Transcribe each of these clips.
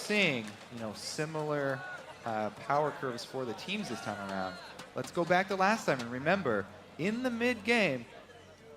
seeing, similar power curves for the teams this time around. Let's go back to last time and remember, in the mid game,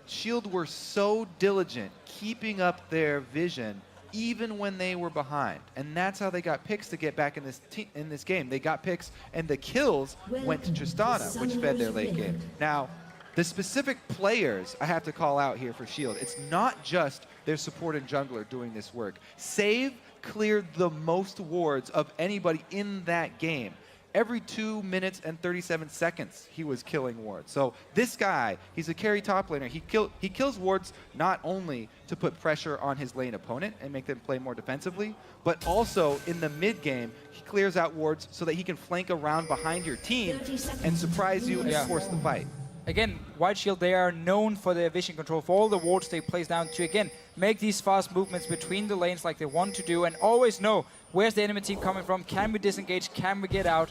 Shield were so diligent keeping up their vision even when they were behind, and that's how they got picks to get back in this game. They got picks, and the kills went to Tristana, which fed their late game. Now, the specific players I have to call out here for Shield, it's not just their support and jungler doing this work. Save cleared the most wards of anybody in that game. Every 2 minutes and 37 seconds, he was killing wards. So this guy, he's a carry top laner. He kills wards not only to put pressure on his lane opponent and make them play more defensively, but also in the mid game, he clears out wards so that he can flank around behind your team and surprise you and force the fight. Again, White Shield, they are known for their vision control, for all the wards they place down to, again, make these fast movements between the lanes like they want to do, and always know where's the enemy team coming from, can we disengage, can we get out.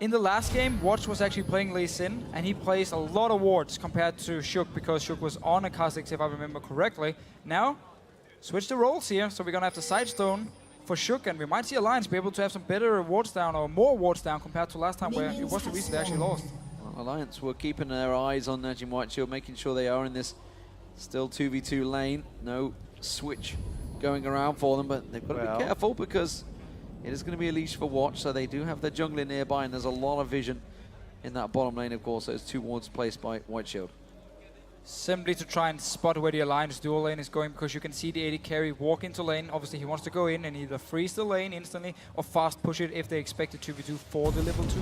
In the last game, Watch was actually playing NaJin, and he plays a lot of wards compared to Shook, because Shook was on a Kha'Zix, if I remember correctly. Now, switch the roles here, so we're going to have the side stone for Shook, and we might see Alliance be able to have some better wards down, or more wards down compared to last time, where it was the reason they actually lost. Alliance were keeping their eyes on NaJin White Shield, making sure they are in this still 2v2 lane. No switch going around for them, but they've got to be careful because it is going to be a leash for Watch, so they do have their jungler nearby, and there's a lot of vision in that bottom lane, of course. Those 2 wards placed by White Shield. Simply to try and spot where the Alliance dual lane is going, because you can see the AD carry walk into lane. Obviously, he wants to go in and either freeze the lane instantly or fast push it if they expect it 2v2 for the level 2.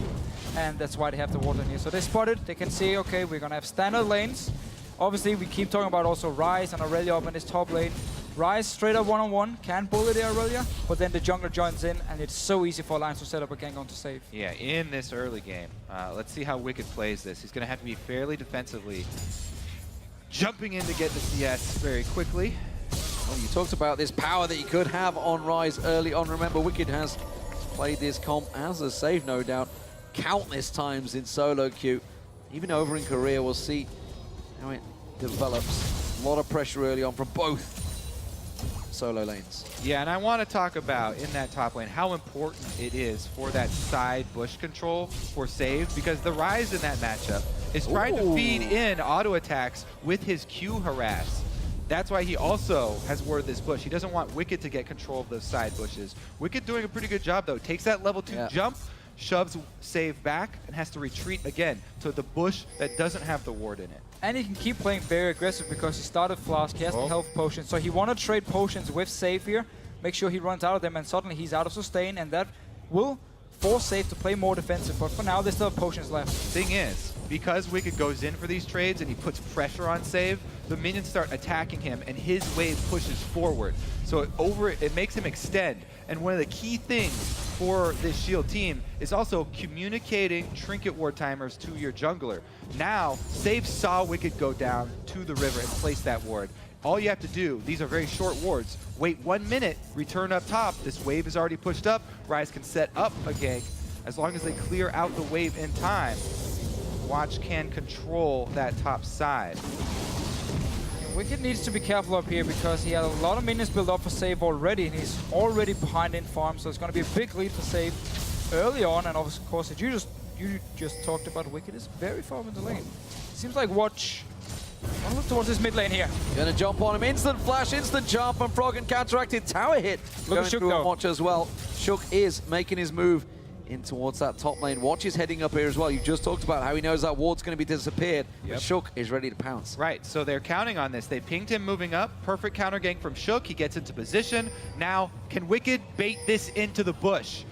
And that's why they have the ward in here. So they spot it. They can see, okay, we're going to have standard lanes. Obviously, we keep talking about also Ryze and Aurelia up in this top lane. Ryze straight up one-on-one, can bully the Aurelia, but then the jungler joins in, and it's so easy for Alliance to set up a gank onto save. Yeah, in this early game, let's see how Wicked plays this. He's going to have to be fairly defensively, jumping in to get the CS very quickly. Well, you talked about this power that he could have on Ryze early on. Remember, Wicked has played this comp as a save, no doubt, countless times in solo queue. Even over in Korea, we'll see how it develops. A lot of pressure early on from both solo lanes. Yeah, and I want to talk about, in that top lane, how important it is for that side bush control for save, because the Ryze in that matchup is trying to feed in auto attacks with his Q harass. That's why he also has warded this bush. He doesn't want Wicked to get control of those side bushes. Wicked doing a pretty good job, though. Takes that level 2 jump, shoves save back, and has to retreat again to the bush that doesn't have the ward in it. And he can keep playing very aggressive because he started Flask, he has the health potion, so he want to trade potions with Save here, make sure he runs out of them, and suddenly he's out of sustain, and that will force Save to play more defensive, but for now they still have potions left. Thing is, because Wicked goes in for these trades and he puts pressure on Save, the minions start attacking him and his wave pushes forward. So it makes him extend. And one of the key things for this Shield team is also communicating trinket ward timers to your jungler. Now, Save saw Wicked go down to the river and place that ward. All you have to do, these are very short wards, wait 1 minute, return up top, this wave is already pushed up, Ryze can set up a gank. As long as they clear out the wave in time, Watch can control that top side. Wicked needs to be careful up here because he had a lot of minions built up for Save already, and he's already behind in farm, so it's going to be a big lead for Save early on. And of course, as you just talked about, Wicked is very far in the lane. Seems like Watch want to look towards this mid lane here. Gonna jump on him, instant flash, instant jump, and Frog and counteracted tower hit. Look at Shook through though. Watch as well. Shook is making his move in towards that top lane. Watch is heading up here as well. You just talked about how he knows that ward's going to be disappeared. But Shook is ready to pounce. Right, so they're counting on this. They pinged him moving up. Perfect counter gank from Shook. He gets into position. Now, can Wicked bait this into the bush?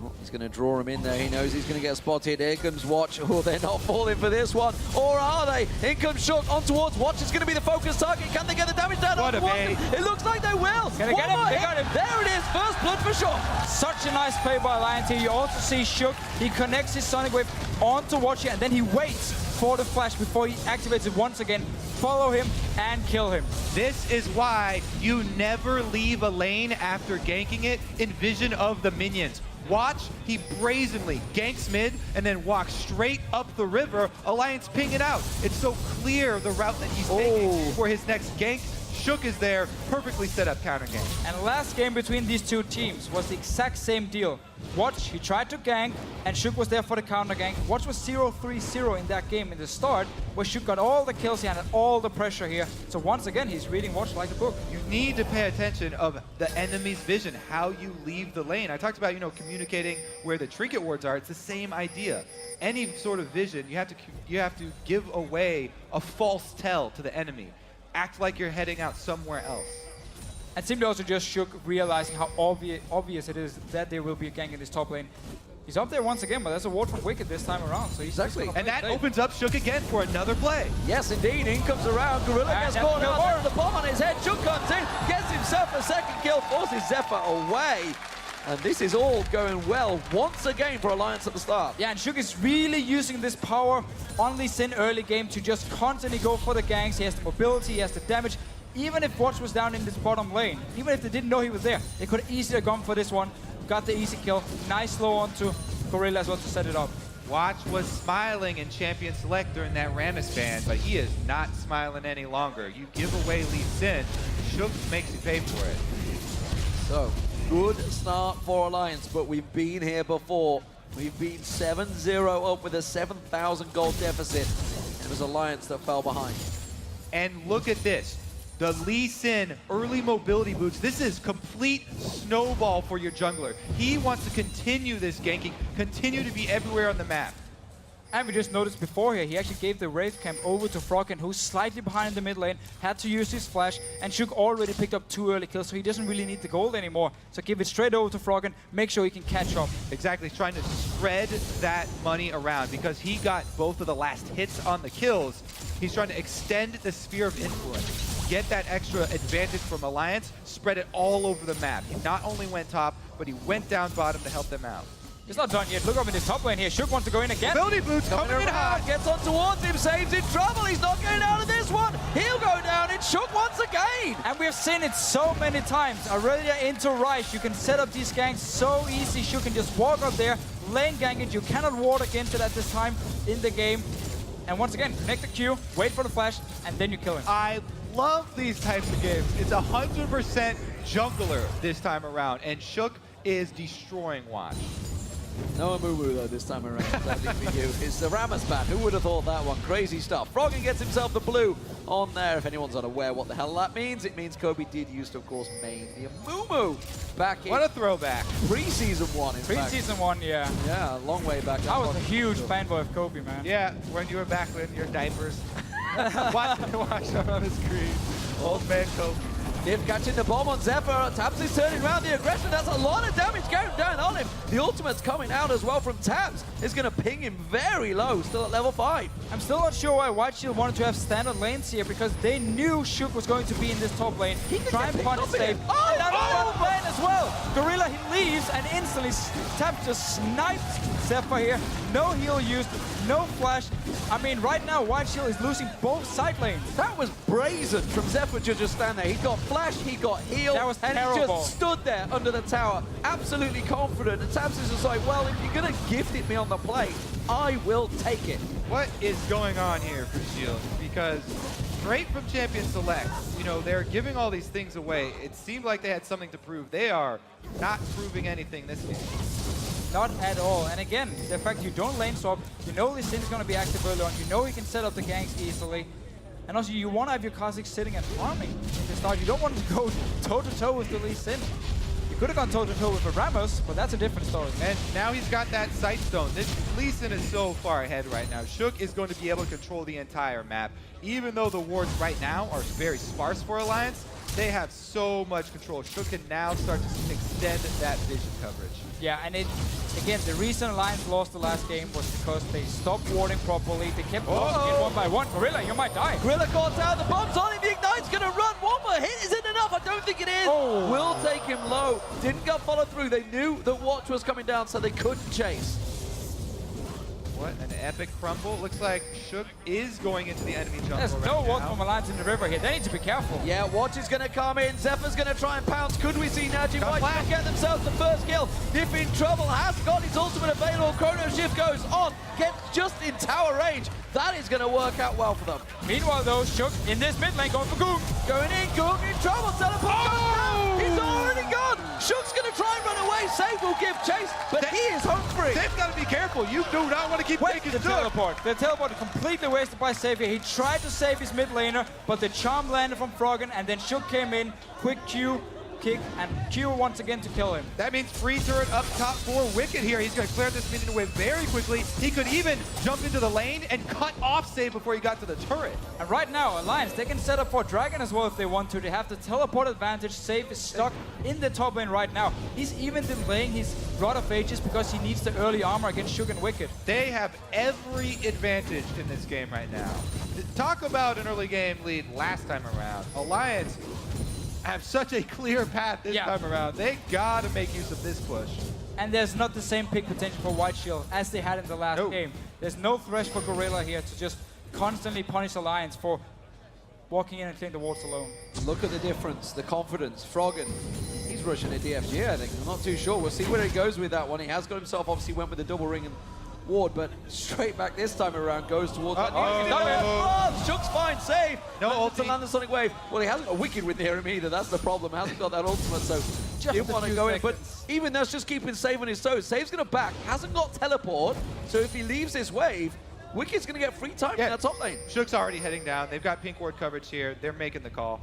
Oh, he's going to draw him in there. He knows he's going to get spotted. Here comes Watch. Oh, they're not falling for this one. Or are they? In comes Shook on towards Watch. It's going to be the focus target. Can they get the damage down? What a bait. It looks like they will. Can they get him? They got him. There it is. First blood for Shook. Such a nice play by Alliance here. You also see Shook. He connects his Sonic Wave onto Watch here, and then he waits for the flash before he activates it once again. Follow him and kill him. This is why you never leave a lane after ganking it in vision of the minions. Watch, he brazenly ganks mid and then walks straight up the river. Alliance ping it out. It's so clear the route that he's taking for his next gank. Shook is there, perfectly set up counter game. And last game between these two teams was the exact same deal. Watch, he tried to gank, and Shook was there for the counter gank. Watch was 0-3-0 in that game in the start, where Shook got all the kills, he had all the pressure here. So once again, he's reading Watch like a book. You need to pay attention of the enemy's vision, how you leave the lane. I talked about, communicating where the trinket wards are. It's the same idea. Any sort of vision, you have to give away a false tell to the enemy. Act like you're heading out somewhere else. And simply also just Shook realizing how obvious it is that there will be a gank in this top lane. He's up there once again, but there's a ward from Wicked this time around. So he's exactly. And that opens up Shook again for another play. Yes, indeed. In comes around. Gorilla gets caught out. The bomb on his head. Shook comes in, gets himself a second kill, forces Zephyr away. And this is all going well once again for Alliance at the start. Yeah, and Shook is really using this power on Lee Sin early game to just constantly go for the ganks. He has the mobility, he has the damage. Even if Watch was down in this bottom lane, even if they didn't know he was there, they could have easily gone for this one. Got the easy kill. Nice slow onto Gorilla as well to set it up. Watch was smiling in Champion Select during that Rammus ban, but he is not smiling any longer. You give away Lee Sin, Shook makes you pay for it. So, good start for Alliance, but we've been here before. We've been 7-0 up with a 7,000 gold deficit. It was Alliance that fell behind. And look at this. The Lee Sin early mobility boots. This is complete snowball for your jungler. He wants to continue this ganking, continue to be everywhere on the map. And we just noticed before here, he actually gave the Wraith Camp over to Froggen, who's slightly behind in the mid lane, had to use his flash, and Shook already picked up 2 early kills, so he doesn't really need the gold anymore. So give it straight over to Froggen, make sure he can catch up. Exactly, he's trying to spread that money around because he got both of the last hits on the kills. He's trying to extend the sphere of influence, get that extra advantage from Alliance, spread it all over the map. He not only went top, but he went down bottom to help them out. It's not done yet. Look up in this top lane here. Shook wants to go in again. Mobility boots coming in hot. Gets on towards him, saves in trouble. He's not getting out of this one. He'll go down in Shook once again. And we've seen it so many times. Aurelia into Rice. You can set up these ganks so easy. Shook can just walk up there, lane gank it. You cannot ward against it at this time in the game. And once again, connect the Q, wait for the flash, and then you kill him. I love these types of games. It's 100% jungler this time around, and Shook is destroying Watch. No Amumu though this time around, sadly for you. It's the Rammus ban. Who would have thought that one? Crazy stuff. Froggen gets himself the blue on there. If anyone's unaware what the hell that means, it means Kobe did used to, of course, main the Amumu back in. What a throwback. Pre-season 1, in fact. Pre-season 1, yeah. Yeah, a long way back. I was a huge fanboy of Kobe, man. Yeah, when you were back in your diapers. Watch them on the screen. Old man Kobe. Div catching the bomb on Zephyr. Tabs is turning around the aggression. That's a lot of damage going down on him. The ultimate's coming out as well from Tabs. It's going to ping him very low, still at level 5. I'm still not sure why White Shield wanted to have standard lanes here, because they knew Shook was going to be in this top lane. He could try get and punish picked up save. here. Oh, And now the bottom lane as well. Gorilla, he leaves and instantly Tabs just snipes Zephyr here. No heal used, no flash. I mean, right now White Shield is losing both side lanes. That was brazen from Zephyr to just stand there. He got flash, he got heal, That was and terrible. he just stood there under the tower, absolutely confident. And Tabs is just like, well, if you're going to gift it me on the plate, I will take it. What is going on here for Shield? Because straight from Champion Select, they're giving all these things away. It seemed like they had something to prove. They are not proving anything this game. Not at all. And again, the fact you don't lane swap, you know Lee Sin is going to be active early on, you know he can set up the ganks easily. And also, you want to have your Kha'Zix sitting and farming in the start. You don't want to go toe-to-toe with the Lee Sin. You could have gone toe-to-toe with a Rammus, but that's a different story. And now he's got that sight stone. This Lee Sin is so far ahead right now. Shook is going to be able to control the entire map. Even though the wards right now are very sparse for Alliance, they have so much control. Shook can now start to extend that vision coverage. Yeah, and again, the reason Alliance lost the last game was because they stopped warding properly. They kept losing it one by one. Gorilla, you might die. Gorilla caught out, the bomb's on him, the Ignite's going to run. One more hit, is it enough? I don't think it is. Oh. Will take him low. Didn't get followed through. They knew that Watch was coming down, so they couldn't chase. What an epic crumble. Looks like Shook is going into the enemy jungle There's right no now. ward from Alliance in the river here. They need to be careful. Yeah, Watch is going to come in. Zephyr's going to try and pounce. Could we see NaJin Gun White flash. get themselves the first kill? Nip in trouble. Has got his ultimate available. Chrono Shift goes on. Gets just in tower range. That is going to work out well for them. Meanwhile, though, Shook in this mid lane going for Goong. Going in, Goong in trouble. Teleport goes down. He's already gone. Shook's going to try and run away. Save will give chase, but he is home free. They've got to be careful. You do not want to keep taking The Shook. teleport. The teleport is completely wasted by Xavier. He tried to save his mid laner, but the charm landed from Froggen, and then Shook came in, quick Q, kick, and Q once again to kill him. That means free turret up top for Wicked here. He's going to clear this minion wave very quickly. He could even jump into the lane and cut off Save before he got to the turret. And right now, Alliance, they can set up for Dragon as well if they want to. They have the teleport advantage. Save is stuck in the top lane right now. He's even delaying his Rod of Ages because he needs the early armor against Shook and Wicked. They have every advantage in this game right now. Talk about an early game lead last time around. Alliance have such a clear path this time around. They gotta make use of this push. And there's not the same pick potential for White Shield as they had in the last game. There's no thresh for Gorilla here to just constantly punish Alliance for walking in and clearing the wards alone. Look at the difference, the confidence. Froggen, he's rushing a DFG, I think. I'm not too sure. We'll see where he goes with that one. He has got himself, obviously went with the double ring and ward, but straight back this time around goes towards that. Shook's fine, save. No ultimate ulti. to land the Sonic Wave. Well, he hasn't got Wicked with near him either. That's the problem. Hasn't got that ultimate, so didn't want to go in. But even that's just keeping Save on his toes. Save's going to back. Hasn't got teleport, so if he leaves this wave, Wicked's going to get free time in that top lane. Shook's already heading down. They've got pink ward coverage here. They're making the call.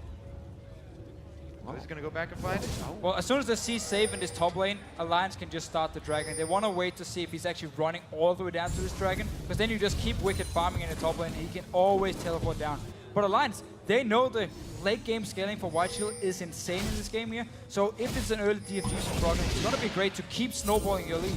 He's going to go back and find it. Well, as soon as they see Save in this top lane, Alliance can just start the Dragon. They want to wait to see if he's actually running all the way down to this Dragon, because then you just keep Wicked farming in the top lane and he can always teleport down. But Alliance, they know the late game scaling for White Shield is insane in this game here. So if it's an early DFG from Froggen, it's going to be great to keep snowballing your lead.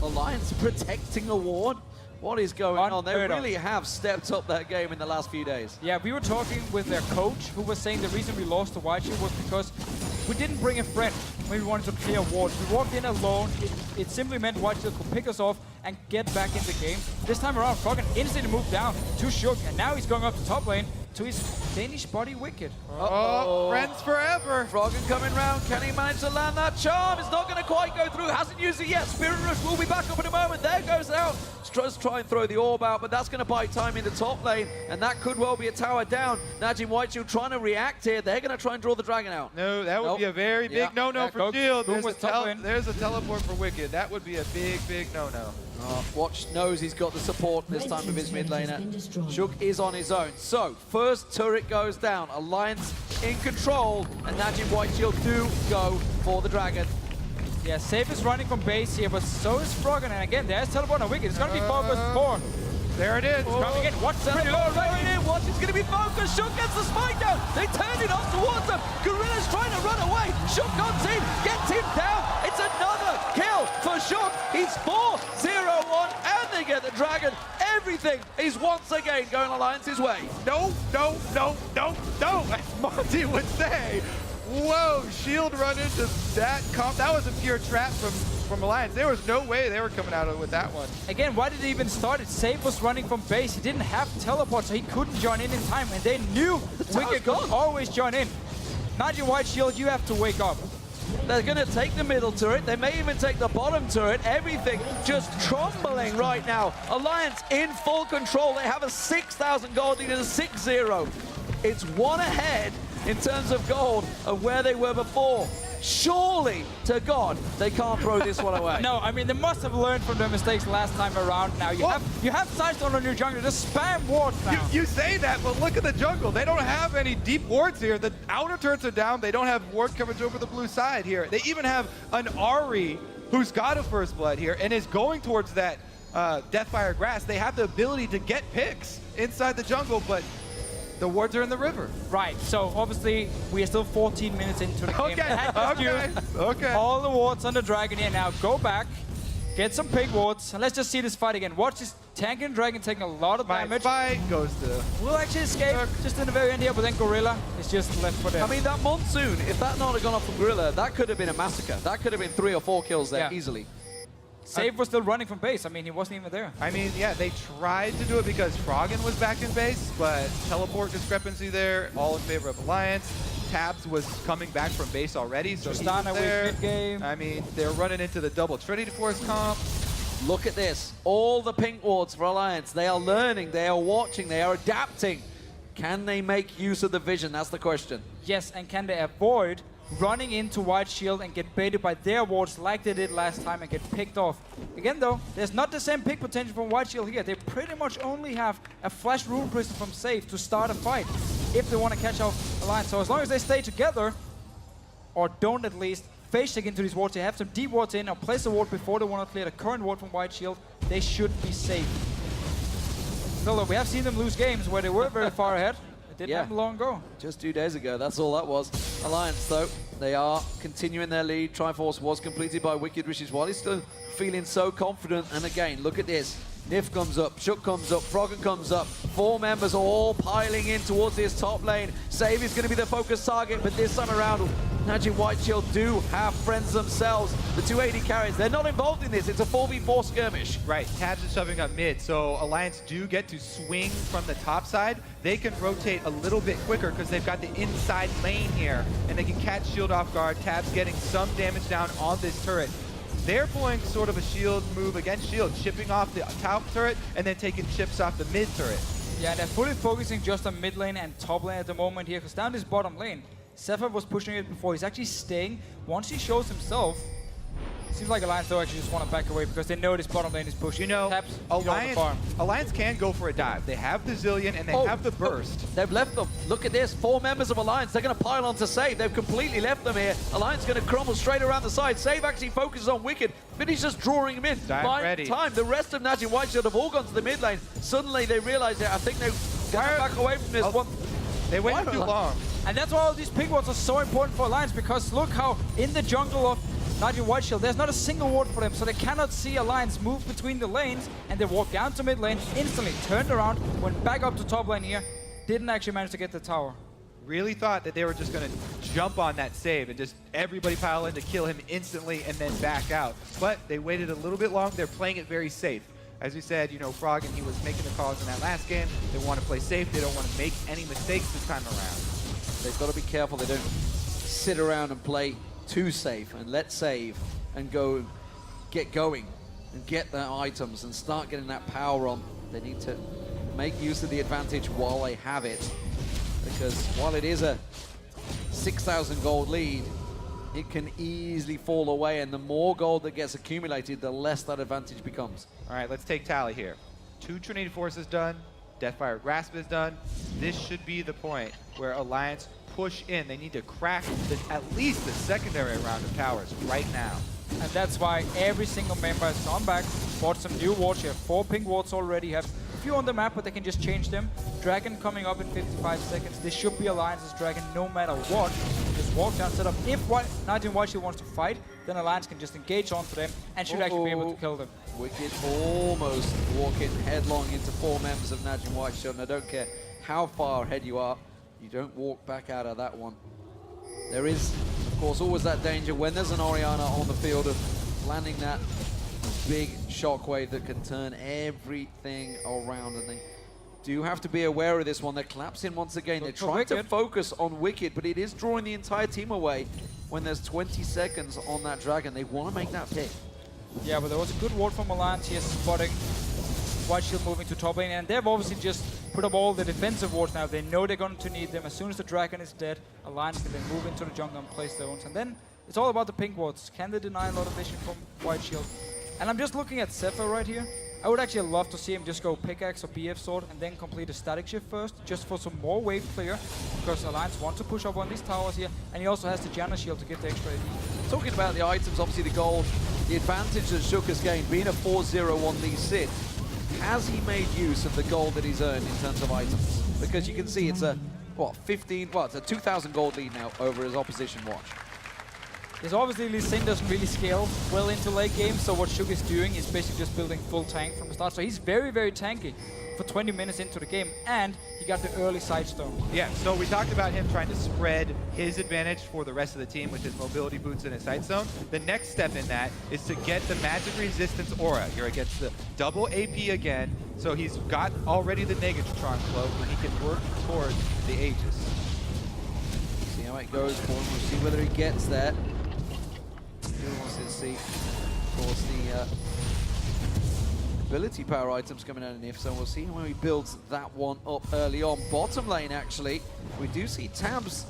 Alliance protecting a ward. What is going on? They really have stepped up that game in the last few days. Yeah, we were talking with their coach, who was saying the reason we lost to White Shield was because we didn't bring a friend when we wanted to clear wards. We walked in alone. It simply meant White Shield could pick us off and get back in the game. This time around, Froggen instantly moved down to Shook, and now he's going up the top lane to his Danish buddy Wicked. Oh, friends forever. Froggen coming round. Can he manage to land that charm? It's not going to quite go through. Hasn't used it yet. Spirit Rush will be back up in a moment. There goes out. Just try and throw the orb out, but that's going to buy time in the top lane, and that could well be a tower down. NaJin White Shield trying to react here. They're going to try and draw the Dragon out. No, that would be a very big no-no for Shield. There's a teleport for Wicked. That would be a big, big no-no. Watch knows he's got the support this time with his mid laner. Shook is on his own. So, first turret goes down. Alliance in control, and NaJin White Shield do go for the Dragon. Yeah, Save is running from base here, but so is Froggen. And again, there's teleport on Wicked. It's going to be focused 4. There it is. Coming in. Watch the Teleport right in. Watch is going to be focused. Shook gets the spike down. They turn it off towards them. Gorilla's trying to run away. Shook comes in, gets him down. It's another kill for Shook. He's 4-0-1, and they get the Dragon. Everything is once again going Alliance's way. No, no, no, no, no. As Monty would say. Whoa, Shield run into that comp. That was a pure trap from Alliance. There was no way they were coming out with that one. Again, why did he even start it? Save was running from base. He didn't have teleport, so he couldn't join in time. And they knew Wicked could always join in. NaJin White Shield, you have to wake up. They're going to take the middle turret. They may even take the bottom turret. Everything just trembling right now. Alliance in full control. They have a 6,000 gold lead and a 6-0. It's one ahead in terms of gold of where they were before. Surely, to God, they can't throw this one away. No, I mean, they must have learned from their mistakes last time around now. You have Sidestone on your jungle. Just spam wards now. You say that, but look at the jungle. They don't have any deep wards here. The outer turrets are down. They don't have ward coverage over the blue side here. They even have an Ahri who's got a first blood here and is going towards that Deathfire grass. They have the ability to get picks inside the jungle, but the wards are in the river. Right, so obviously we are still 14 minutes into the game. Okay. All the wards on the Dragon here now. Go back, get some pig wards, and let's just see this fight again. Watch this tank and Dragon taking a lot of damage. Fight goes to... We'll actually escape just in the very end here, but then Gorilla is just left for dead. I mean, that Monsoon, if that not had gone off from Gorilla, that could have been a massacre. That could have been 3 or 4 kills there easily. Save was still running from base. I mean, he wasn't even there. I mean, yeah, they tried to do it because Froggen was back in base, but teleport discrepancy there, all in favor of Alliance. Tabs was coming back from base already, so he was there. Mid-game. I mean, they're running into the double Trinity Force comp. Look at this. All the pink wards for Alliance. They are learning, they are watching, they are adapting. Can they make use of the vision? That's the question. Yes, and can they avoid running into White Shield and get baited by their wards like they did last time and get picked off? Again though, there's not the same pick potential from White Shield here. They pretty much only have a flash rune prison from Save to start a fight if they want to catch off Alliance. So as long as they stay together, or don't at least face check into these wards, they have some deep wards in or place a ward before they want to clear the current ward from White Shield, they should be safe. Still though, we have seen them lose games where they were very far ahead. It didn't happen long ago. Just 2 days ago, that's all that was. Alliance, though, they are continuing their lead. Triforce was completed by Wicked, which is why he's still feeling so confident. And again, look at this. Nif comes up, Shook comes up, Froggen comes up. 4 members are all piling in towards this top lane. Save is going to be the focus target, but this time around, NaJin White Shield do have friends themselves. The 280 carries, they're not involved in this. It's a 4v4 skirmish. Right, Tabs is shoving up mid, so Alliance do get to swing from the top side. They can rotate a little bit quicker because they've got the inside lane here, and they can catch Shield off guard. Tabs getting some damage down on this turret. They're pulling sort of a shield move against shield, chipping off the top turret and then taking chips off the mid turret. Yeah, they're fully focusing just on mid lane and top lane at the moment here, because down this bottom lane, Zephyr was pushing it before. He's actually staying. Once he shows himself, seems like Alliance though actually just want to back away because they know this bottom lane is pushing. You know, Taps, Alliance can go for a dive. They have the Zillion and they have the burst. They've left them. Look at this. 4 members of Alliance. They're going to pile on to Save. They've completely left them here. Alliance going to crumble straight around the side. Save actually focuses on Wicked, but he's just drawing him in. By time, the rest of NaJin White Shield have all gone to the mid lane. Suddenly they realize that I think they're going to back away from this one. They waited too long. And that's why all these pink wards are so important for Alliance, because look how in the jungle of NaJin White Shield, there's not a single ward for them, so they cannot see Alliance move between the lanes, and they walk down to mid lane, instantly turned around, went back up to top lane here, didn't actually manage to get the tower. Really thought that they were just going to jump on that save and just everybody pile in to kill him instantly and then back out. But they waited a little bit long. They're playing it very safe. As we said, you know, Froggen, he was making the calls in that last game. They want to play safe. They don't want to make any mistakes this time around. They've got to be careful they don't sit around and play too safe and let Save and go get going and get their items and start getting that power on. They need to make use of the advantage while they have it, because while it is a 6,000 gold lead, it can easily fall away, and the more gold that gets accumulated, the less that advantage becomes. All right, let's take tally here. 2 Trinity Forces done, Deathfire Grasp is done. This should be the point where Alliance push in. They need to crack at least the secondary round of towers right now. And that's why every single member has gone back, bought some new wards. You have 4 pink wards already. You have a few on the map, but they can just change them. Dragon coming up in 55 seconds. This should be Alliance's Dragon no matter what. Just walk down, set up. If NaJin White Shield wants to fight, then Alliance can just engage onto them and should actually be able to kill them. Wicked almost walking headlong into 4 members of NaJin White Shield, and I don't care how far ahead you are, you don't walk back out of that one. There is, of course, always that danger when there's an Orianna on the field of landing that big shockwave that can turn everything around, and they do have to be aware of this one. They're collapsing once again. They're trying to focus on Wicked, but it is drawing the entire team away when there's 20 seconds on that Dragon. They want to make that pick. Yeah, but there was a good ward from Alliance here, spotting White Shield moving to top lane, and they've obviously just put up all the defensive wards now. They know they're going to need them. As soon as the Dragon is dead, Alliance can then move into the jungle and place their own. And then it's all about the pink wards. Can they deny a lot of vision from White Shield? And I'm just looking at Zephyr right here. I would actually love to see him just go pickaxe or BF sword and then complete a static shift first, just for some more wave clear, because Alliance wants to push up on these towers here, and he also has the Janna shield to give the extra AD. Talking about the items, obviously the gold, the advantage that Shook has gained, being a 4-0 lead Sid, has he made use of the gold that he's earned in terms of items? Because you can see it's a, it's a 2,000 gold lead now over his opposition watch. Because obviously Lee Sin doesn't really scale well into late game, so what Shook is doing is basically just building full tank from the start. So he's very, very tanky. for 20 minutes into the game, and he got the early side stone. Yeah, so we talked about him trying to spread his advantage for the rest of the team with his mobility boots and his sight zone. The next step in that is to get the magic resistance aura. Here against the double AP again, so he's got already the Negatron cloak, and he can work towards the Aegis. See how it goes for him. We'll see whether he gets there. Still wants to see, of course, the ability power items coming out of Nif, so we'll see how he builds that one up early on. Bottom lane, actually, we do see Tabs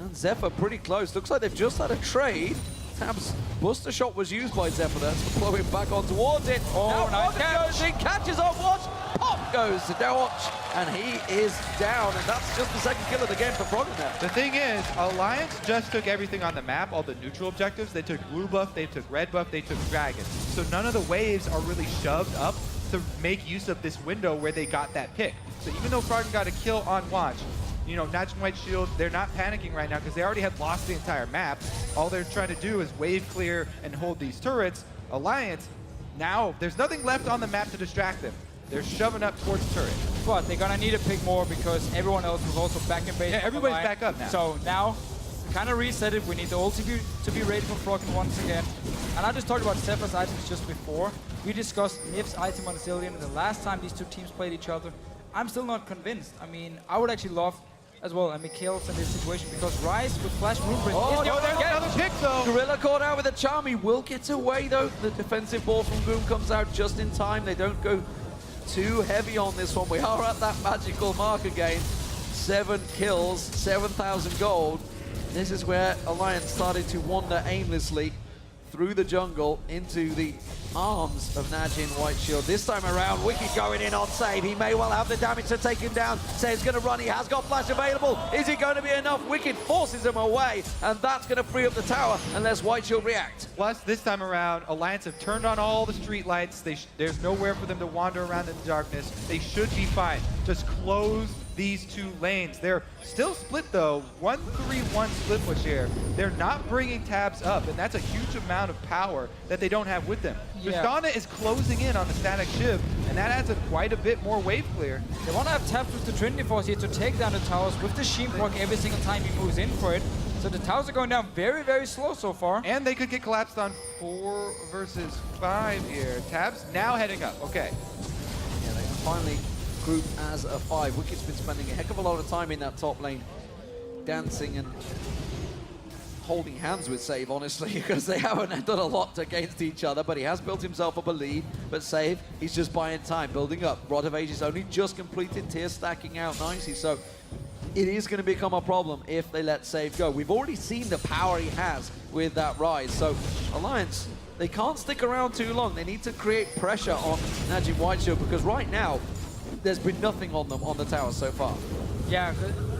and Zephyr pretty close. Looks like they've just had a trade. Tabs' Buster Shot was used by Zephyr. That's flowing back on towards it. Oh, now nice Morgan catch. goes in, catches on Watch. Pop goes to Watch, and he is down. And that's just the second kill of the game for Froggen now. The thing is, Alliance just took everything on the map, all the neutral objectives. They took blue buff, they took red buff, they took dragon. So none of the waves are really shoved up to make use of this window where they got that pick. So even though Froggen got a kill on Watch, you know, NaJin White Shield, they're not panicking right now because they already had lost the entire map. All they're trying to do is wave clear and hold these turrets. Alliance, now there's nothing left on the map to distract them. They're shoving up towards turret. But they're gonna need a pick more because everyone else was also back in base. Yeah, everybody's back up now. So now, kind of reset it. We need the ulti to be ready for Froggen once again. And I just talked about Zephyr's items just before. We discussed Nif's item on Zillion the last time these two teams played each other. I'm still not convinced. I mean, I would actually love as well, and Mikhail's in this situation because Rise with Flash Blueprint is There's another pick though. Gorilla caught out with a charm. He will get away though. The defensive ball from Goom comes out just in time. They don't go too heavy on this one. We are at that magical mark again. 7 kills, 7,000 gold. This is where Alliance started to wander aimlessly through the jungle into the arms of NaJin White Shield. This time around, Wicked going in on Save. He may well have the damage to take him down. Save's going to run. He has got flash available. Is it going to be enough? Wicked forces him away, and that's going to free up the tower unless White Shield react. Plus, this time around, Alliance have turned on all the street lights. There's nowhere for them to wander around in the darkness. They should be fine. Just close these two lanes. They're still split though. 1-3-1 split push here. They're not bringing Tabs up, and that's a huge amount of power that they don't have with them. Yeah. Tristana is closing in on the static shiv, and that adds quite a bit more wave clear. They want to have Tabs with the Trinity Force here to take down the towers with the Sheen proc every single time he moves in for it. So the towers are going down very, very slow so far. And they could get collapsed on 4 versus 5 here. Tabs now heading up. Okay. Yeah, they finally group as a 5. Wicked's been spending a heck of a lot of time in that top lane, dancing and holding hands with Save, honestly, because they haven't done a lot against each other, but he has built himself up a lead. But Save, he's just buying time, building up. Rod of Ages only just completed, tier stacking out nicely, so it is going to become a problem if they let Save go. We've already seen the power he has with that Rise, so Alliance, they can't stick around too long. They need to create pressure on NaJin White Shield, because right now, there's been nothing on them on the tower so far. Yeah,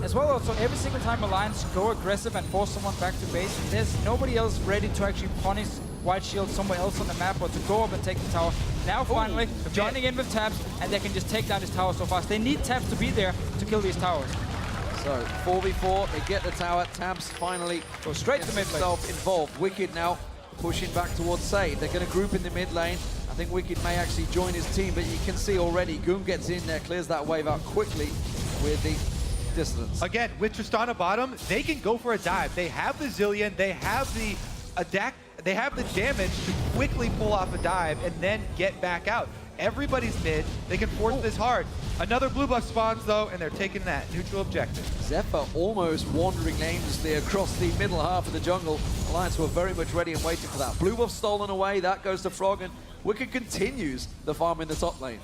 as well also every single time Alliance go aggressive and force someone back to base, there's nobody else ready to actually punish White Shield somewhere else on the map or to go up and take the tower. Now finally, joining in with Tabs, and they can just take down this tower so fast. They need Tabs to be there to kill these towers. So 4v4, they get the tower. Tabs finally Go straight to mid lane. himself involved. Wicked now pushing back towards Save. They're going to group in the mid lane. I think Wicked may actually join his team, but you can see already Goom gets in there, clears that wave out quickly with the distance. Again, with Tristana bottom, they can go for a dive. They have the Zillion, they have the they have the damage to quickly pull off a dive and then get back out. Everybody's mid, they can force this hard. Another blue buff spawns though, and they're taking that neutral objective. Zephyr almost wandering aimlessly across the middle half of the jungle. Alliance were very much ready and waiting for that. Blue buff stolen away, that goes to Froggen. Wicked continues the farm in the top lane.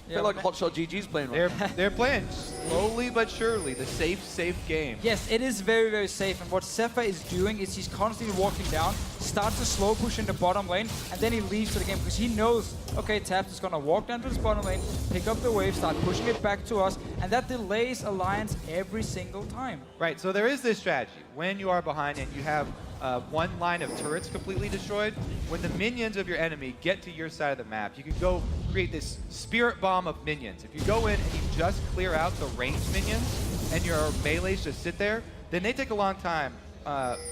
I feel like Hotshot GG's playing right now. They're playing slowly but surely the safe game. Yes, it is very, very safe. And what Zephyr is doing is he's constantly walking down, starts to slow push in the bottom lane, and then he leaves to the game because he knows, okay, Tabs is going to walk down to this bottom lane, pick up the wave, start pushing it back to us, and that delays Alliance every single time. Right, so there is this strategy. When you are behind and you have one line of turrets completely destroyed, when the minions of your enemy get to your side of the map, you can go create this spirit bomb of minions. If you go in and you just clear out the ranged minions and your melees just sit there, then they take a long time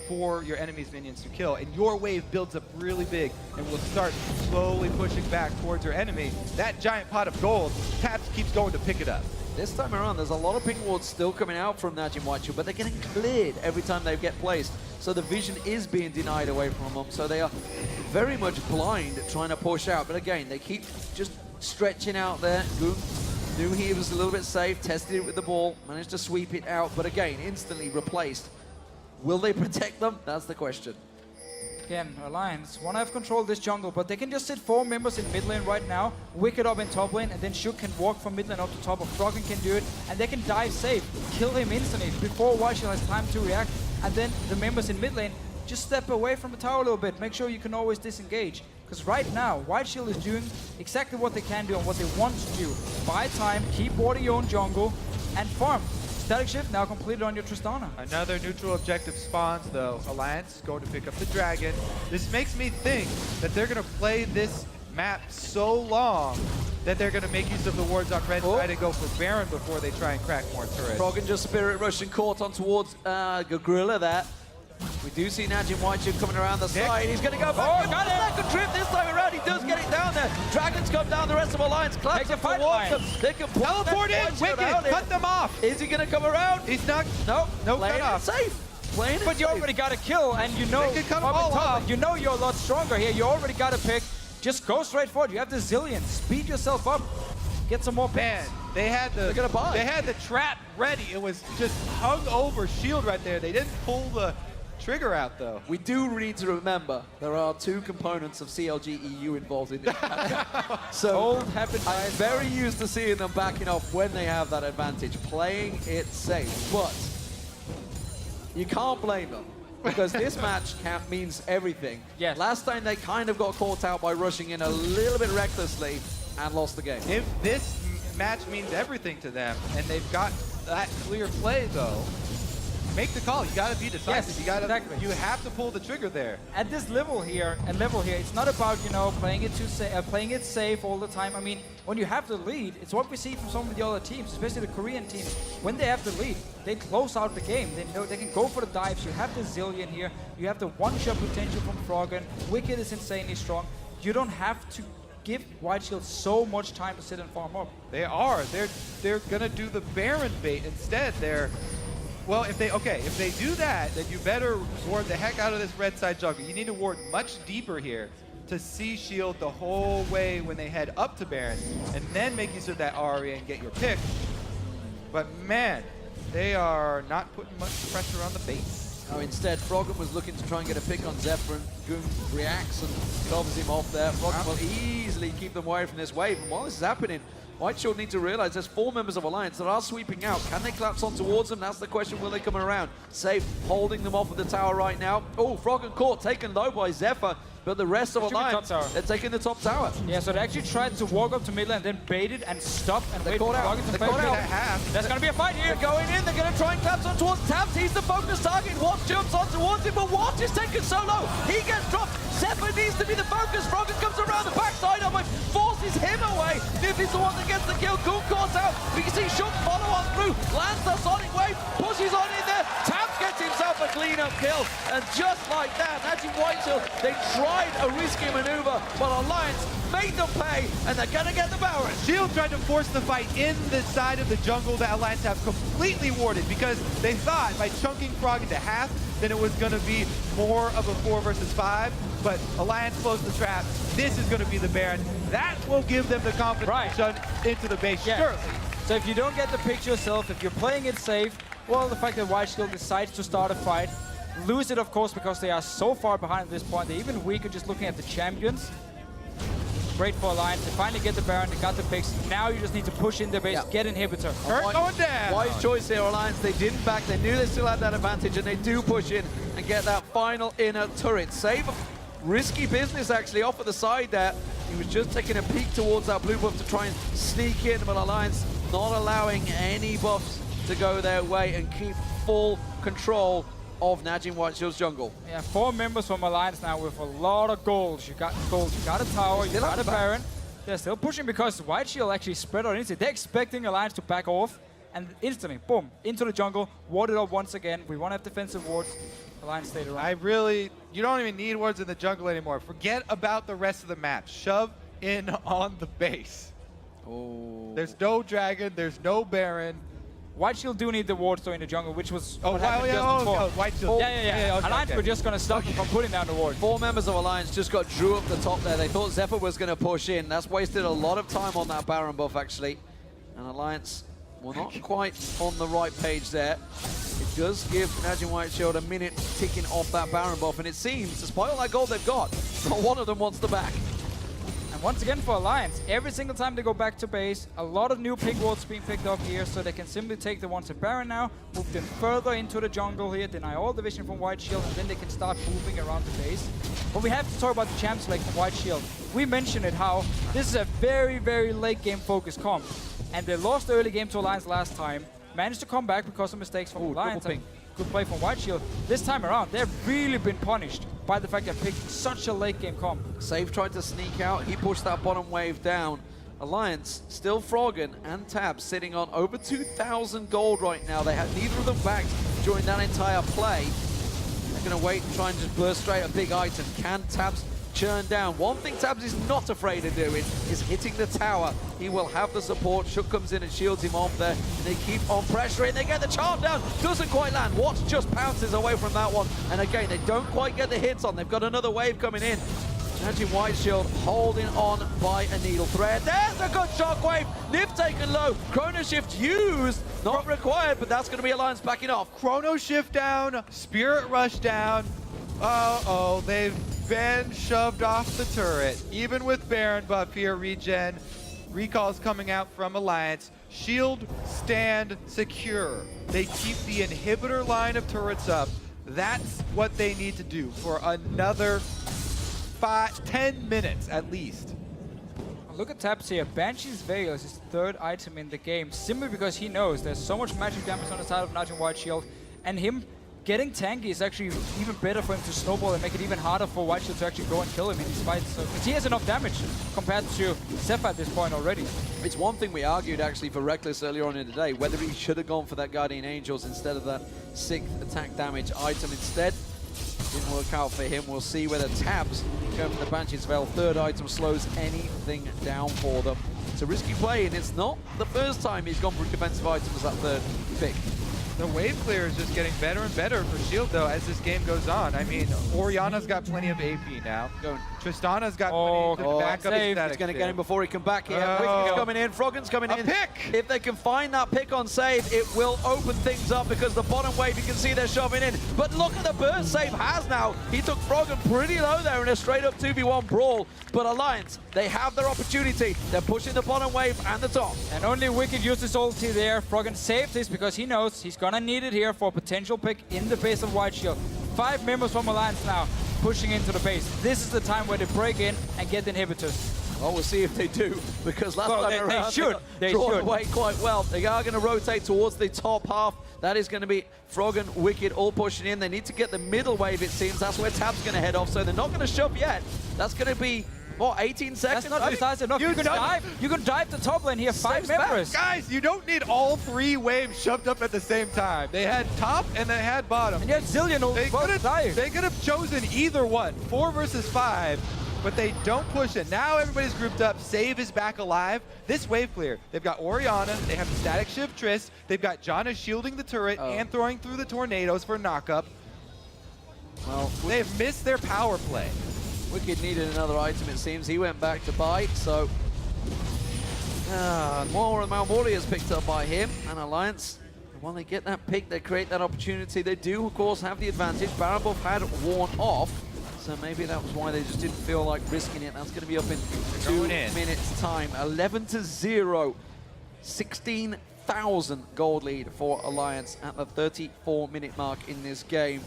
for your enemy's minions to kill, and your wave builds up really big and will start slowly pushing back towards your enemy, that giant pot of gold, Taps keeps going to pick it up. This time around, there's a lot of ping wards still coming out from NaJin White Shield, but they're getting cleared every time they get placed. So the vision is being denied away from them. So they are very much blind trying to push out. But again, they keep just stretching out there. Goon knew he was a little bit safe, tested it with the ball, managed to sweep it out. But again, instantly replaced. Will they protect them? That's the question. Again, Alliance want to have control of this jungle, but they can just sit 4 members in mid lane right now, Wicked up in top lane, and then Shook can walk from mid lane up to top, or Froggen can do it, and they can dive safe, kill him instantly before White Shield has time to react, and then the members in mid lane just step away from the tower a little bit, make sure you can always disengage. Because right now, White Shield is doing exactly what they can do and what they want to do. Buy time, keep warding your own jungle, and farm. Static shift now completed on your Tristana. Another neutral objective spawns though. Alliance going to pick up the dragon. This makes me think that they're going to play this map so long that they're going to make use of the wards on red side and go for Baron before they try and crack more turrets. Froggen just Spirit Rushing caught on towards Gorilla there. We do see NaJin White Shield coming around the side. He's going to go back. got it! Second trip this time around. He does get it down there. Dragons come down. The rest of Alliance claps up towards them. They can teleport in. Wicked, cut them off. Is he going to come around? He's not. Nope. Playing Playing it safe. Playing it But you safe. already got a kill, and you know, They can cut them all off. you know you're a lot stronger here. You already got a pick. Just go straight forward. You have the zillion. Speed yourself up. Get some more picks. Man, they had the They're gonna buy. They had the trap ready. It was just hung over shield right there. They didn't pull the trigger out though. We do need to remember there are 2 components of CLG EU involved in this. So Old habit I'm dies very hard. used to seeing them backing off when they have that advantage, playing it safe. But you can't blame them because this match means everything. Yes. Last time they kind of got caught out by rushing in a little bit recklessly and lost the game. If this match means everything to them and they've got that clear play though, make the call. You got to be decisive. Yes, you got to. exactly. You have to pull the trigger there. At this level here, it's not about, you know, playing it safe all the time. I mean, when you have the lead, it's what we see from some of the other teams, especially the Korean teams. When they have the lead, they close out the game. They know they can go for the dives. You have the zillion here. You have the one-shot potential from Froggen. Wicked is insanely strong. You don't have to give White Shield so much time to sit and farm up. They are. They're gonna do the Baron bait instead. Well, if they do that, then you better ward the heck out of this red side jungle. You need to ward much deeper here to see shield the whole way when they head up to Baron, and then make use of that RE and get your pick. But man, they are not putting much pressure on the base. Oh, instead, Froggen was looking to try and get a pick on Zephyr, and Goon reacts and covers him off there. Froggen will easily keep them away from this wave. And while this is happening, White Shield need to realize there's 4 members of Alliance that are sweeping out. Can they collapse on towards them? That's the question. Will they come around? Safe, holding them off of the tower right now. Oh, Froggen caught, taken low by Zephyr. But the rest of Alliance, they're taking the top tower. Yeah, so they actually tried to walk up to mid lane, then baited and stopped, and They caught out. They caught out. There's gonna be a fight here. They're going in, they're going to try and collapse on towards Taps. He's the focus target. Watt jumps on towards him, but Watt is taken so low. He gets dropped. Zephyr needs to be the focus. Froggen comes around the backside of him, forces him away. Nifty's the one that gets the kill. Goon caught out. We can see Shook follow on through. Lands the Sonic Wave, pushes on in there. Taps gets himself a clean-up kill. And just like that, NaJin White Shield, they tried a risky maneuver, but Alliance made them pay, and they're gonna get the Baron. Shield tried to force the fight in the side of the jungle that Alliance have completely warded because they thought by chunking Froggen to half, then it was going to be more of a 4 versus 5. But Alliance closed the trap. This is going to be the Baron. That will give them the confidence to shut into the base, surely. So if you don't get the pick yourself, if you're playing it safe, well, the fact that White Shield decides to start a fight, lose it, of course, because they are so far behind at this point. They're even weaker just looking at the champions. Great for Alliance. They finally get the Baron. They got the picks. Now you just need to push in their base, get inhibitor. Kurt going down. Wise choice here, Alliance. They didn't back. They knew they still had that advantage, and they do push in and get that final inner turret. Save risky business, actually, off of the side there. He was just taking a peek towards that blue buff to try and sneak in, but Alliance not allowing any buffs to go their way and keep full control of NaJin White Shield's jungle. Yeah, 4 members from Alliance now with a lot of gold. You got gold, you got a tower, you got a Baron. They're still pushing because White Shield actually spread out instantly. They're expecting Alliance to back off, and instantly, boom, into the jungle, warded up once again. We want to have defensive wards. Alliance stayed around. You don't even need wards in the jungle anymore. Forget about the rest of the map. Shove in on the base. Oh. There's no dragon, there's no Baron. White Shield do need the wards though in the jungle, which was Oh, what happened just before. White Shield. Yeah. Okay, Alliance were just going to stop him from putting down the ward. 4 members of Alliance just got Drew up the top there. They thought Zephyr was going to push in. That's wasted a lot of time on that Baron buff, actually. And Alliance, well, not quite on the right page there. It does give NaJin White Shield a minute ticking off that Baron buff, and it seems, despite all that gold they've got, not one of them wants the back. And once again for Alliance, every single time they go back to base, a lot of new pick wards being picked up here, so they can simply take the ones at Baron now, move them further into the jungle here, deny all the vision from White Shield, and then they can start moving around the base. But we have to talk about the champ select from White Shield. We mentioned it, how this is a very, very late game focused comp. And they lost the early game to Alliance last time, managed to come back because of mistakes from Alliance. And good play from White Shield. This time around, they've really been punished by the fact they picked such a late game comp. Save tried to sneak out. He pushed that bottom wave down. Alliance, still Froggen and Tabs sitting on over 2,000 gold right now. They had neither of them backed during that entire play. They're going to wait and try and just burst straight a big item. Can Tabs churn down? One thing Tabs is not afraid of doing is hitting the tower. He will have the support. Shook comes in and shields him off there. They keep on pressuring. They get the charm down. Doesn't quite land. Watch just pounces away from that one. And again, they don't quite get the hits on. They've got another wave coming in. NaJin White Shield holding on by a needle thread. There's a good shockwave. Nif taken low. Chrono Shift used. Not required, but that's going to be Alliance backing off. Chrono Shift down. Spirit Rush down. Uh-oh, they've been shoved off the turret. Even with Baron buff here, regen. Recalls coming out from Alliance. Shield, stand, secure. They keep the inhibitor line of turrets up. That's what they need to do for another 10 minutes at least. Look at Tabs here. Banshee's Veil is his third item in the game, simply because he knows there's so much magic damage on the side of NaJin White Shield, and him getting tanky is actually even better for him to snowball and make it even harder for White Shield to actually go and kill him in these fights. So, because he has enough damage compared to Zephyr at this point already. It's one thing we argued actually for Reckless earlier on in the day, whether he should have gone for that Guardian Angels instead of that 6th attack damage item instead. Didn't work out for him. We'll see whether Tabs going for the Banshee's Veil third item slows anything down for them. It's a risky play, and it's not the first time he's gone for defensive items as that third pick. The wave clear is just getting better and better for Shield, though, as this game goes on. I mean, Orianna's got plenty of AP now. Tristana's got plenty to back up his static. He's going to get him before he can back here. Oh. Wicked's coming in. Froggen's coming in. A pick! If they can find that pick on save, it will open things up because the bottom wave, you can see they're shoving in. But look at the burst save has now. He took Froggen pretty low there in a straight-up 2v1 brawl. But Alliance, they have their opportunity. They're pushing the bottom wave and the top. And only Wicked used his ulti there. Froggen saved this because he knows he's gonna need it here for a potential pick in the base of White Shield. 5 members from Alliance now pushing into the base. This is the time where they break in and get the inhibitors. Well, we'll see if they do, because last time around they should. They drawn away quite well. They are going to rotate towards the top half. That is going to be Froggen, Wicked all pushing in. They need to get the middle wave, it seems. That's where Tab's going to head off, so they're not going to shove yet. That's going to be, what, 18 seconds? That's not decisive enough. You can dive the top lane here, 5 members. Guys, you don't need all 3 waves shoved up at the same time. They had top and they had bottom. And you had Zillion They could have chosen either one, 4 versus 5, but they don't push it. Now everybody's grouped up. Save is back alive. This wave clear. They've got Orianna. They have the static shift Triss. They've got Janna shielding the turret and throwing through the tornadoes for knockup. Well, they've missed their power play. Wicked needed another item, it seems. He went back to buy, so more of Mount Morley is picked up by him, and Alliance, when they get that pick, they create that opportunity. They do, of course, have the advantage. Baron buff had worn off, so maybe that was why they just didn't feel like risking it. That's going to be up in 2 minutes' time. 11-0, 16,000 gold lead for Alliance at the 34-minute mark in this game.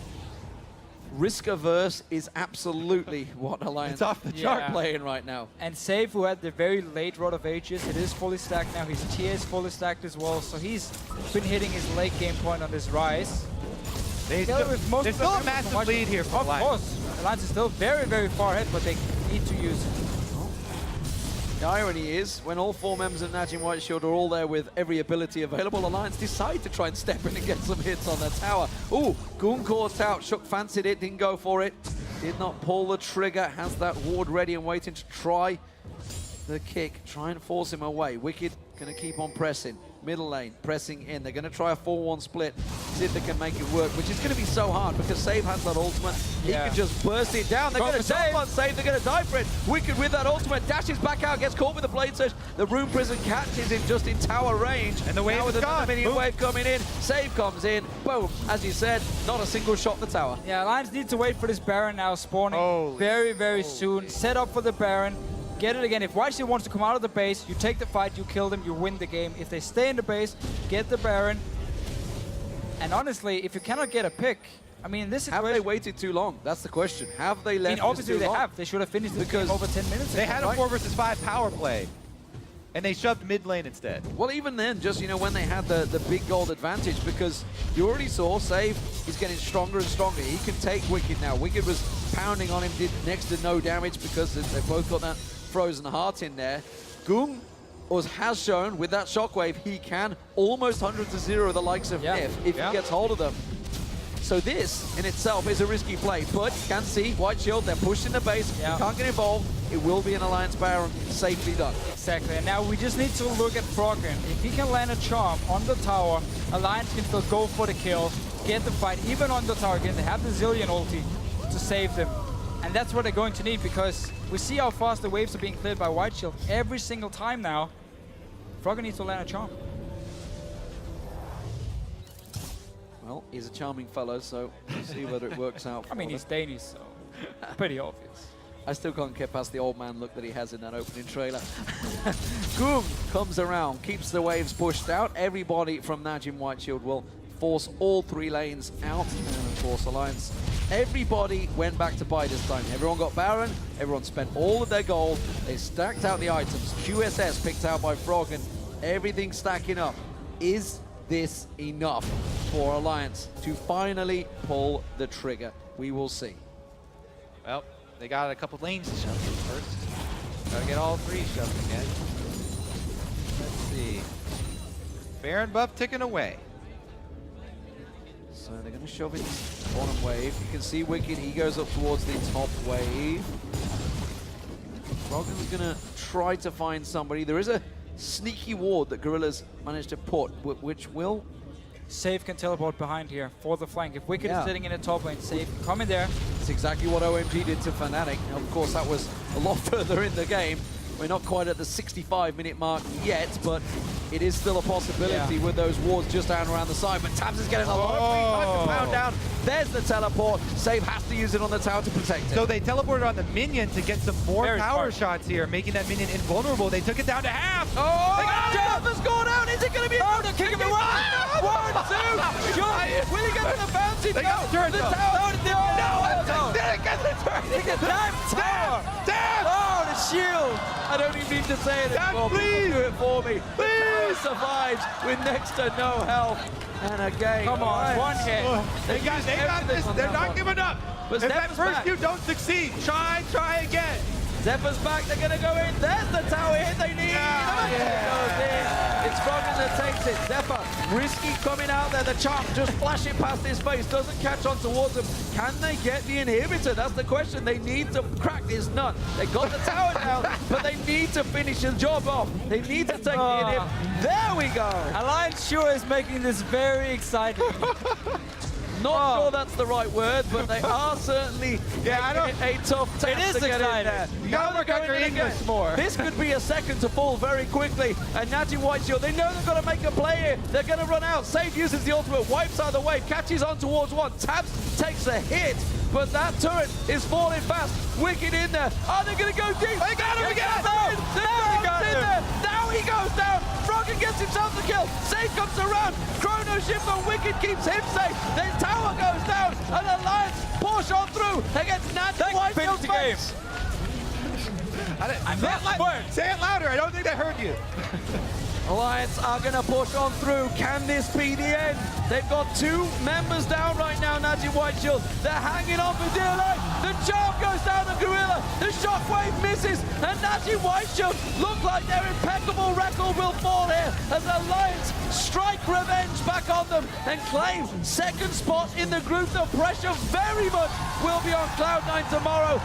Risk averse is absolutely what Alliance it's off the chart playing right now. And Save, who had the very late Rod of Ages, it is fully stacked now. His tier is fully stacked as well, so he's been hitting his late game point on this rise. There's still a massive lead here for Alliance. Of course, Alliance is still very, very far ahead, but they need to use it. The irony is, when all 4 members of NaJin White Shield are all there with every ability available, Alliance decide to try and step in and get some hits on the tower. Ooh, Goon caught out, Shook fancied it, didn't go for it. Did not pull the trigger, has that ward ready and waiting to try the kick, try and force him away. Wicked gonna keep on pressing. Middle lane, pressing in. They're gonna try a 4-1 split, see if they can make it work, which is gonna be so hard because Save has that ultimate. He can just burst it down. They're gonna jump on Save, they're gonna die for it. Wicked with that ultimate, dashes back out, gets caught with the blade surge. The Rune Prison catches him just in tower range. And the wave now with is another gone. minion wave coming in. Save comes in, boom. As you said, not a single shot the tower. Yeah, Alliance need to wait for this Baron now spawning very soon. Set up for the Baron. Get it again. If White Shield wants to come out of the base, you take the fight, you kill them, you win the game. If they stay in the base, get the Baron. And honestly, if you cannot get a pick, I mean, this situation... Have they waited too long? That's the question. Have they left obviously this too they long? have. They should have finished this game over 10 minutes They ago, had a 4 versus 5 power play, and they shoved mid lane instead. Well, even then, just, you know, when they had the big gold advantage, because you already saw Save is getting stronger and stronger. He can take Wicked now. Wicked was pounding on him, did next to no damage because they both got that frozen heart in there. Goong has shown with that shockwave he can almost 100-0 the likes of if he gets hold of them. So this in itself is a risky play, but you can see White Shield, they're pushing the base, can't get involved. It will be an Alliance Baron, safely done. Exactly, and now we just need to look at Froggen. If he can land a charm on the tower, Alliance can still go for the kill, get the fight, even on the target. They have the Zillion ulti to save them. And that's what they're going to need, because we see how fast the waves are being cleared by White Shield every single time now. Froggen needs to land a charm. Well, he's a charming fellow, so we'll see whether it works out for I mean, them. he's Danish, so pretty obvious. I still can't get past the old man look that he has in that opening trailer. Goom comes around, keeps the waves pushed out. Everybody from NaJin White Shield will force all 3 lanes out. And of course, Alliance, everybody went back to buy this time. Everyone got Baron, everyone spent all of their gold. They stacked out the items. QSS picked out by Froggen. Everything stacking up. Is this enough for Alliance to finally pull the trigger? We will see. Well, they got a couple lanes to shove in first. Gotta get all 3 shoved again. Let's see. Baron buff ticking away. So they're going to shove it bottom wave. You can see Wicked, he goes up towards the top wave. Froggen's going to try to find somebody. There is a sneaky ward that Gorilla's managed to put, which will... Save can teleport behind here for the flank. If Wicked is sitting in the top lane, Save can come in there. It's exactly what OMG did to Fnatic. Now, of course, that was a lot further in the game. We're not quite at the 65-minute mark yet, but it is still a possibility with those wards just down around the side. But Tabs is getting a lot of free time to pound down. There's the teleport. Save has to use it on the tower to protect it. So they teleported on the minion to get some more power shots here, making that minion invulnerable. They took it down to half. Oh, Jab has gone out. Is it going to be? Oh, they're kicking him away. 1, 2, John. Will he get to the bounty? They got the turret, though. No, didn't get the turret. They get that tower. Damn! Oh, the shield. I don't even need to say it anymore. Please do it for me. Please survives with next to no health. And again, come on, one hit. They got this. They're not giving up. But if that first you don't succeed, try again. Zephyr's back, they're going to go in. There's the tower hit they need. It's Froggen that takes it. Zephyr, risky coming out there. The charm just flashing past his face. Doesn't catch on towards him. Can they get the inhibitor? That's the question. They need to crack this nut. They got the tower down, but they need to finish the job off. They need to take the inhibitor. There we go. Alliance sure is making this very exciting. Not sure that's the right word, but they are certainly a tough task to get in there. You gotta work out your English more. This could be a second to fall very quickly. And NaJin White Shield, they know they've got to make a play here. They're going to run out. Save uses the ultimate, wipes out the wave, catches on towards one. Tabs takes a hit, but that turret is falling fast. Wicked in there. Are they going to go deep? They got him again! Now he goes down. Froggen gets himself the kill. Save comes around. Chrono Shift and Wicked keeps him safe. The tower goes down, and Alliance push on through against NaJin White Shield's base. Say it louder. I don't think I heard you. Alliance are going to push on through. Can this be the end? They've got 2 members down right now, NaJin White Shield. They're hanging on for dear life. The charm goes down on Gorilla. The shockwave misses, and NaJin Whiteshield look like their impeccable record will fall here as Alliance strike revenge back on them and claim second spot in the group. The pressure very much will be on Cloud9 tomorrow.